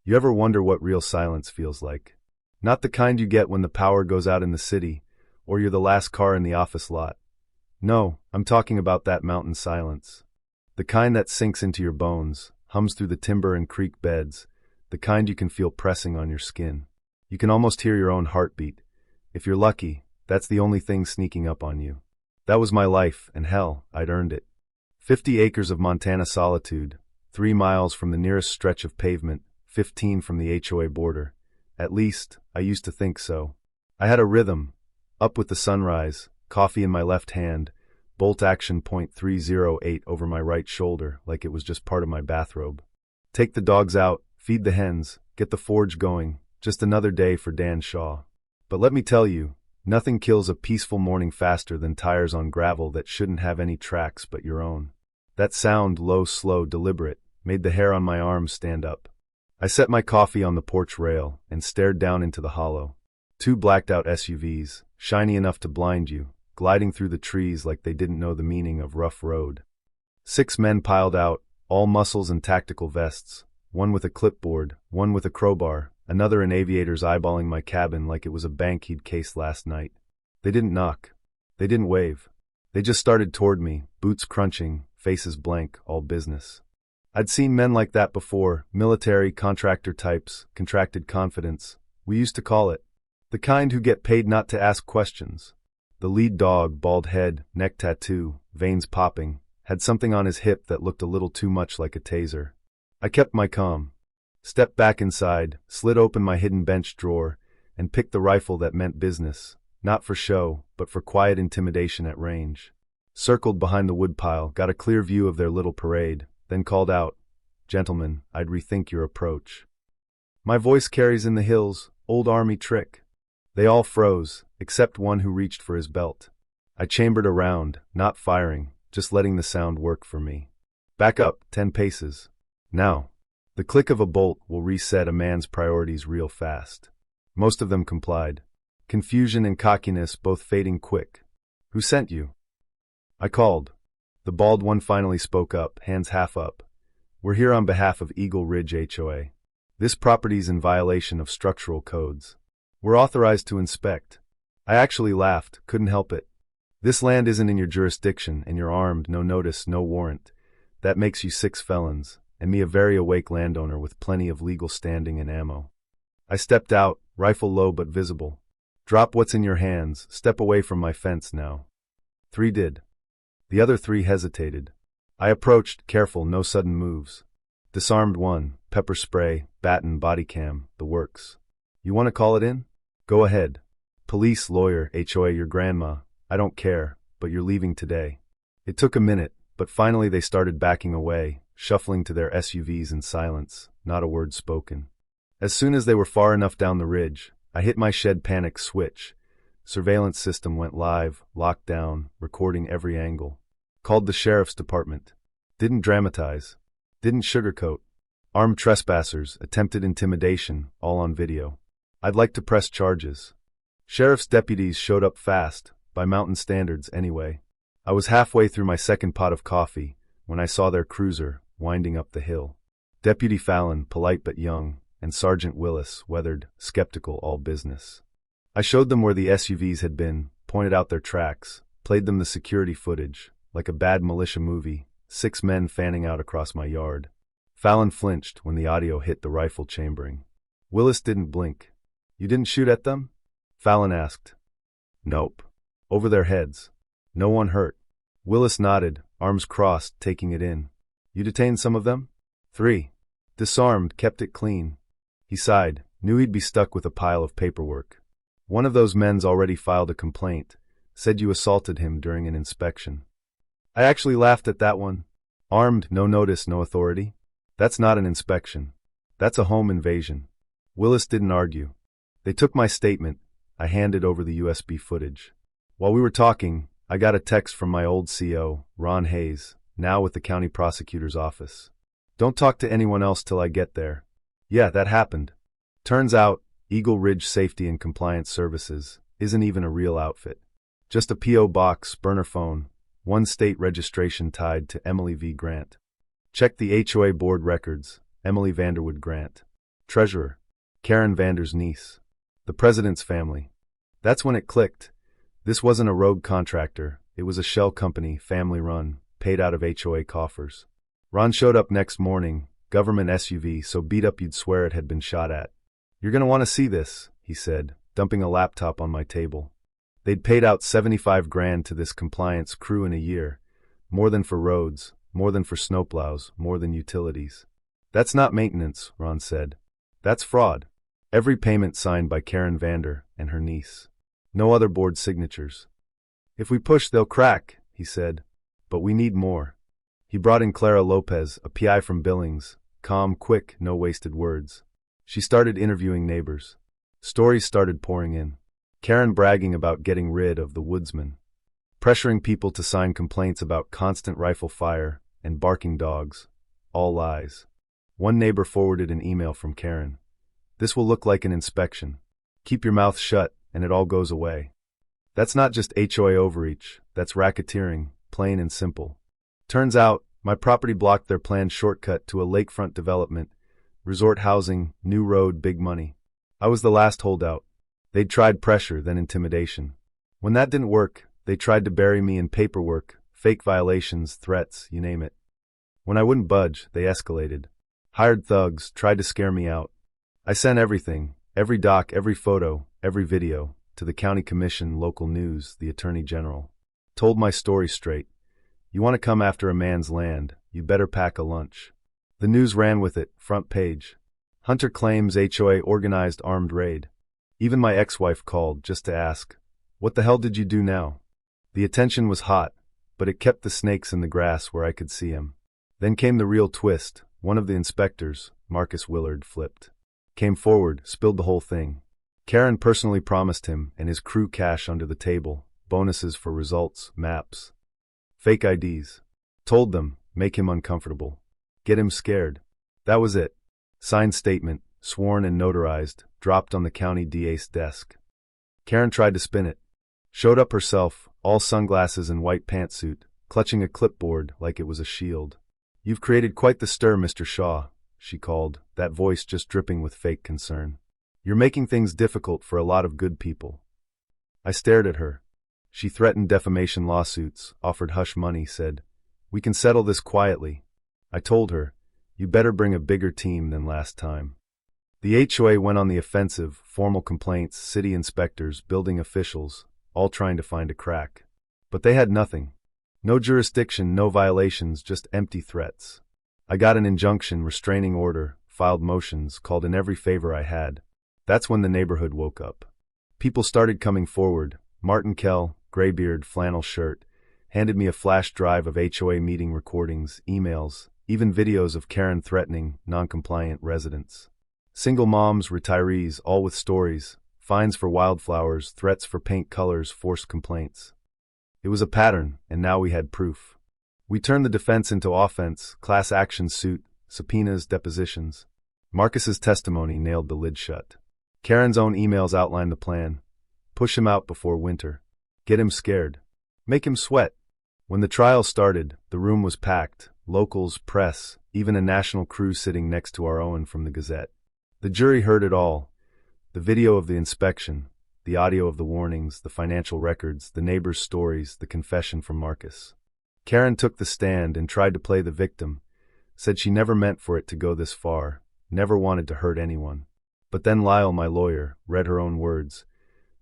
You ever wonder what real silence feels like? Not the kind you get when the power goes out in the city, or you're the last car in the office lot. No, I'm talking about that mountain silence. The kind that sinks into your bones, hums through the timber and creek beds, the kind you can feel pressing on your skin. You can almost hear your own heartbeat. If you're lucky, that's the only thing sneaking up on you. That was my life, and hell, I'd earned it. 50 acres of Montana solitude, 3 miles from the nearest stretch of pavement, 15 from the HOA border. At least, I used to think so. I had a rhythm. Up with the sunrise, coffee in my left hand, bolt action .308 over my right shoulder like it was just part of my bathrobe. Take the dogs out, feed the hens, get the forge going, just another day for Dan Shaw. But let me tell you, nothing kills a peaceful morning faster than tires on gravel that shouldn't have any tracks but your own. That sound, low, slow, deliberate, made the hair on my arms stand up. I set my coffee on the porch rail and stared down into the hollow. 2 blacked-out SUVs, shiny enough to blind you, gliding through the trees like they didn't know the meaning of rough road. 6 men piled out, all muscles and tactical vests, one with a clipboard, one with a crowbar, another in aviators eyeballing my cabin like it was a bank he'd cased last night. They didn't knock. They didn't wave. They just started toward me, boots crunching, faces blank, all business. I'd seen men like that before, military, contractor types, contracted confidence. We used to call it. The kind who get paid not to ask questions. The lead dog, bald head, neck tattoo, veins popping, had something on his hip that looked a little too much like a taser. I kept my calm. Stepped back inside, slid open my hidden bench drawer, and picked the rifle that meant business, not for show, but for quiet intimidation at range. Circled behind the woodpile, got a clear view of their little parade, then called out, "Gentlemen, I'd rethink your approach." My voice carries in the hills, old army trick. They all froze, except one who reached for his belt. I chambered around, not firing, just letting the sound work for me. Back up, 10 paces. Now. The click of a bolt will reset a man's priorities real fast. Most of them complied. Confusion and cockiness both fading quick. "Who sent you?" I called. The bald one finally spoke up, hands half up. "We're here on behalf of Eagle Ridge HOA. This property's in violation of structural codes. We're authorized to inspect." I actually laughed, couldn't help it. "This land isn't in your jurisdiction, and you're armed, no notice, no warrant. That makes you 6 felons, and me a very awake landowner with plenty of legal standing and ammo." I stepped out, rifle low but visible. "Drop what's in your hands, step away from my fence now." 3 did. The other 3 hesitated. I approached, careful, no sudden moves. Disarmed one, pepper spray, baton, body cam, the works. "You want to call it in? Go ahead. Police, lawyer, HOA, your grandma, I don't care, but you're leaving today." It took a minute, but finally they started backing away, shuffling to their SUVs in silence, not a word spoken. As soon as they were far enough down the ridge, I hit my shed panic switch. Surveillance system went live, locked down, recording every angle. Called the sheriff's department. Didn't dramatize. Didn't sugarcoat. Armed trespassers, attempted intimidation, all on video. I'd like to press charges. Sheriff's deputies showed up fast, by mountain standards anyway. I was halfway through my second pot of coffee when I saw their cruiser winding up the hill. Deputy Fallon, polite but young, and Sergeant Willis, weathered, skeptical, all business. I showed them where the SUVs had been, pointed out their tracks, played them the security footage, like a bad militia movie, 6 men fanning out across my yard. Fallon flinched when the audio hit the rifle chambering. Willis didn't blink. "You didn't shoot at them?" Fallon asked. "Nope. Over their heads. No one hurt." Willis nodded, arms crossed, taking it in. "You detained some of them?" 3. "Disarmed, kept it clean." He sighed, knew he'd be stuck with a pile of paperwork. "One of those men's already filed a complaint, said you assaulted him during an inspection." I actually laughed at that one. Armed, no notice, no authority? That's not an inspection. That's a home invasion. Willis didn't argue. They took my statement. I handed over the USB footage. While we were talking, I got a text from my old CO, Ron Hayes, now with the county prosecutor's office. "Don't talk to anyone else till I get there." Yeah, that happened. Turns out, Eagle Ridge Safety and Compliance Services isn't even a real outfit. Just a P.O. box, burner phone, 1 state registration tied to Emily V. Grant. Check the HOA board records, Emily Vanderwood Grant. Treasurer. Karen Vander's niece. The president's family. That's when it clicked. This wasn't a rogue contractor. It was a shell company, family-run, paid out of HOA coffers. Ron showed up next morning, government SUV so beat up you'd swear it had been shot at. "You're gonna want to see this," he said, dumping a laptop on my table. They'd paid out 75 grand to this compliance crew in a year. More than for roads, more than for snowplows, more than utilities. "That's not maintenance," Ron said. "That's fraud." Every payment signed by Karen Vander and her niece. No other board signatures. "If we push, they'll crack," he said. "But we need more." He brought in Clara Lopez, a PI from Billings, calm, quick, no wasted words. She started interviewing neighbors. Stories started pouring in. Karen bragging about getting rid of the woodsman. Pressuring people to sign complaints about constant rifle fire and barking dogs. All lies. One neighbor forwarded an email from Karen. "This will look like an inspection. Keep your mouth shut and it all goes away." That's not just HOA overreach, that's racketeering, plain and simple. Turns out, my property blocked their planned shortcut to a lakefront development, resort housing, new road, big money. I was the last holdout. They'd tried pressure, then intimidation. When that didn't work, they tried to bury me in paperwork, fake violations, threats, you name it. When I wouldn't budge, they escalated. Hired thugs, tried to scare me out. I sent everything, every doc, every photo, every video, to the county commission, local news, the attorney general. Told my story straight. You want to come after a man's land, you better pack a lunch. The news ran with it, front page. Hunter claims HOA organized armed raid. Even my ex-wife called just to ask, "What the hell did you do now?" The attention was hot, but it kept the snakes in the grass where I could see him. Then came the real twist. One of the inspectors, Marcus Willard, flipped. Came forward, spilled the whole thing. Karen personally promised him and his crew cash under the table, bonuses for results, maps. Fake IDs. Told them, make him uncomfortable. Get him scared. That was it. Signed statement, sworn and notarized, dropped on the county DA's desk. Karen tried to spin it. Showed up herself, all sunglasses and white pantsuit, clutching a clipboard like it was a shield. "You've created quite the stir, Mr. Shaw," she called, that voice just dripping with fake concern. "You're making things difficult for a lot of good people." I stared at her. She threatened defamation lawsuits, offered hush money, said, "We can settle this quietly." I told her, "You better bring a bigger team than last time." The HOA went on the offensive, formal complaints, city inspectors, building officials, all trying to find a crack. But they had nothing. No jurisdiction, no violations, just empty threats. I got an injunction, restraining order, filed motions, called in every favor I had. That's when the neighborhood woke up. People started coming forward. Martin Kell, graybeard, flannel shirt, handed me a flash drive of HOA meeting recordings, emails, even videos of Karen threatening non-compliant residents. Single moms, retirees, all with stories, fines for wildflowers, threats for paint colors, forced complaints. It was a pattern, and now we had proof. We turned the defense into offense, class action suit, subpoenas, depositions. Marcus's testimony nailed the lid shut. Karen's own emails outlined the plan. Push him out before winter. Get him scared. Make him sweat. When the trial started, the room was packed, locals, press, even a national crew sitting next to our Owen from the Gazette. The jury heard it all. The video of the inspection, the audio of the warnings, the financial records, the neighbors' stories, the confession from Marcus. Karen took the stand and tried to play the victim, said she never meant for it to go this far, never wanted to hurt anyone. But then Lyle, my lawyer, read her own words.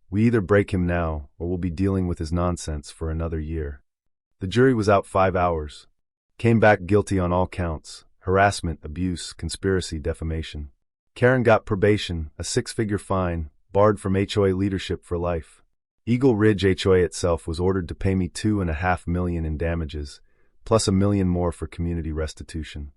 "We either break him now, or we'll be dealing with his nonsense for another year." The jury was out 5 hours. Came back guilty on all counts: harassment, abuse, conspiracy, defamation. Karen got probation, a 6-figure fine, barred from HOA leadership for life. Eagle Ridge HOA itself was ordered to pay me $2.5 million in damages, plus $1 million more for community restitution.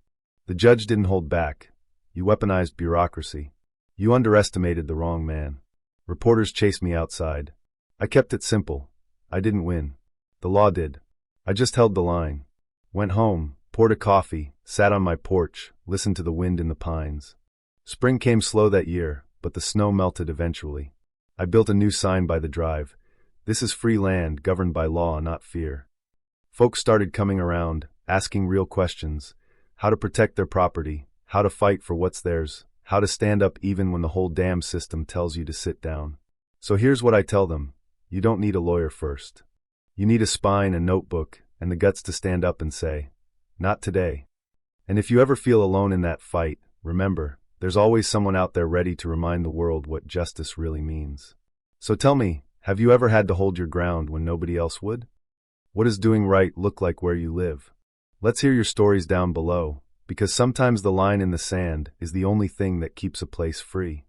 The judge didn't hold back. "You weaponized bureaucracy. You underestimated the wrong man." Reporters chased me outside. I kept it simple. I didn't win. The law did. I just held the line. Went home, poured a coffee, sat on my porch, listened to the wind in the pines. Spring came slow that year, but the snow melted eventually. I built a new sign by the drive. "This is free land, governed by law, not fear." Folks started coming around, asking real questions. How to protect their property, how to fight for what's theirs, how to stand up even when the whole damn system tells you to sit down. So here's what I tell them. You don't need a lawyer first. You need a spine, a notebook, and the guts to stand up and say, "Not today." And if you ever feel alone in that fight, remember, there's always someone out there ready to remind the world what justice really means. So tell me, have you ever had to hold your ground when nobody else would? What does doing right look like where you live? Let's hear your stories down below, because sometimes the line in the sand is the only thing that keeps a place free.